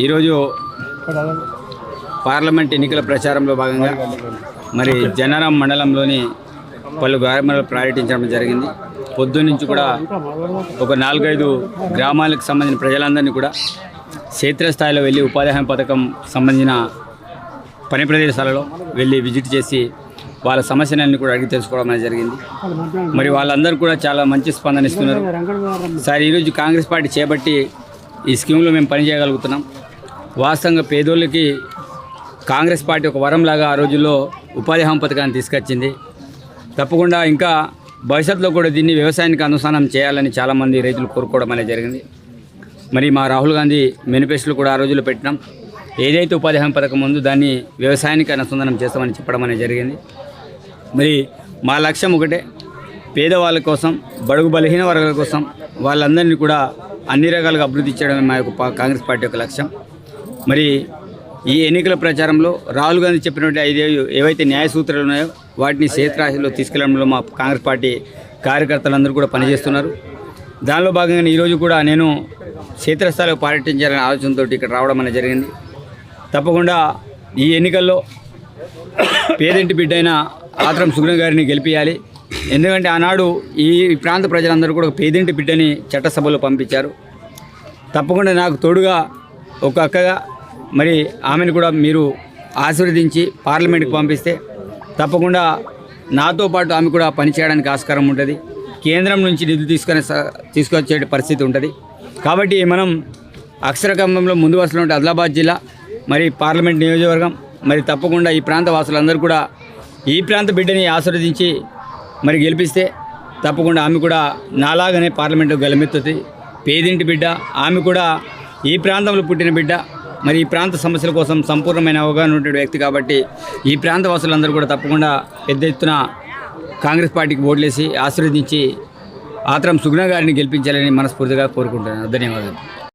ఈరోజు పార్లమెంట్ ఎన్నికల ప్రచారంలో భాగంగా మరి జనరాం మండలంలోని పలు గ్రామాలు పర్యటించడం జరిగింది. పొద్దున్నుంచి కూడా ఒక 4-5 గ్రామాలకు సంబంధించిన ప్రజలందరినీ కూడా క్షేత్రస్థాయిలో వెళ్ళి ఉపాధి హామీ పథకం సంబంధించిన పని ప్రదేశాలలో వెళ్ళి విజిట్ చేసి వాళ్ళ సమస్యలన్నీ కూడా అడిగి తెలుసుకోవడం అనేది జరిగింది. మరి వాళ్ళందరూ కూడా చాలా మంచి స్పందన ఇస్తున్నారు. సార్, ఈరోజు కాంగ్రెస్ పార్టీ చేపట్టి ఈ స్కీమ్లో మేము పనిచేయగలుగుతున్నాం. వాస్తవంగా పేదోళ్ళకి కాంగ్రెస్ పార్టీ ఒక వరంలాగా ఆ రోజుల్లో ఉపాధి హామీ పథకాన్ని తీసుకొచ్చింది. తప్పకుండా ఇంకా భవిష్యత్తులో కూడా దీన్ని వ్యవసాయానికి అనుసంధానం చేయాలని చాలామంది రైతులు కోరుకోవడం అనేది జరిగింది. మరి మా రాహుల్ గాంధీ మేనిఫెస్టోలో కూడా ఆ రోజుల్లో పెట్టినాం. ఏదైతే ఉపాధి హామీ పథకం ఉందో దాన్ని వ్యవసాయానికి అనుసంధానం చేస్తామని చెప్పడం అనేది జరిగింది. మరి మా లక్ష్యం ఒకటే, పేదవాళ్ళ కోసం, బడుగు బలహీన వర్గాల కోసం వాళ్ళందరినీ కూడా అన్ని రకాలుగా అభివృద్ధి చేయడమే మా యొక్క కాంగ్రెస్ పార్టీ యొక్క లక్ష్యం. మరి ఈ ఎన్నికల ప్రచారంలో రాహుల్ గాంధీ చెప్పినట్టు ఏవైతే న్యాయ సూత్రాలు ఉన్నాయో వాటిని క్షేత్రస్థాయిలో తీసుకెళ్లడంలో మా కాంగ్రెస్ పార్టీ కార్యకర్తలందరూ కూడా పనిచేస్తున్నారు. దానిలో భాగంగా ఈరోజు కూడా నేను క్షేత్రస్థాయిలో పర్యటించాలనే ఆలోచనతో ఇక్కడ రావడం అనేది జరిగింది. తప్పకుండా ఈ ఎన్నికల్లో పేదింటి బిడ్డైన ఆత్రం సుగుణ గారిని గెలిపించాలి. ఎందుకంటే ఆనాడు ఈ ప్రాంత ప్రజలందరూ కూడా పేదింటి బిడ్డని చట్టసభలో పంపించారు. తప్పకుండా నాకు తోడుగా ఒక అక్కగా మరి ఆమెను కూడా మీరు ఆశీర్వదించి పార్లమెంట్కి పంపిస్తే తప్పకుండా నాతో పాటు ఆమె కూడా పనిచేయడానికి ఆస్కారం ఉంటుంది. కేంద్రం నుంచి నిధులు తీసుకొచ్చే పరిస్థితి ఉంటుంది. కాబట్టి మనం అక్షరకంభంలో ముందు వరుసలో ఉంటే ఆదిలాబాద్ జిల్లా మరి పార్లమెంట్ నియోజకవర్గం మరి తప్పకుండా ఈ ప్రాంత వాసులందరూ కూడా ఈ ప్రాంత బిడ్డని ఆశీర్వదించి మరి గెలిపిస్తే తప్పకుండా ఆమె కూడా నాలాగానే పార్లమెంటు గెలుమెత్తుతుంది. పేదింటి బిడ్డ, ఆమె కూడా ఈ ప్రాంతంలో పుట్టిన బిడ్డ, మరి ఈ ప్రాంత సమస్యల కోసం సంపూర్ణమైన అవగాహన ఉండే వ్యక్తి. కాబట్టి ఈ ప్రాంత వాసులందరూ కూడా తప్పకుండా పెద్ద ఎత్తున కాంగ్రెస్ పార్టీకి ఓట్లేసి ఆశీర్వదించి ఆత్రం సుగుణ గారిని గెలిపించాలని మనస్ఫూర్తిగా కోరుకుంటున్నాను. ధన్యవాదాలు.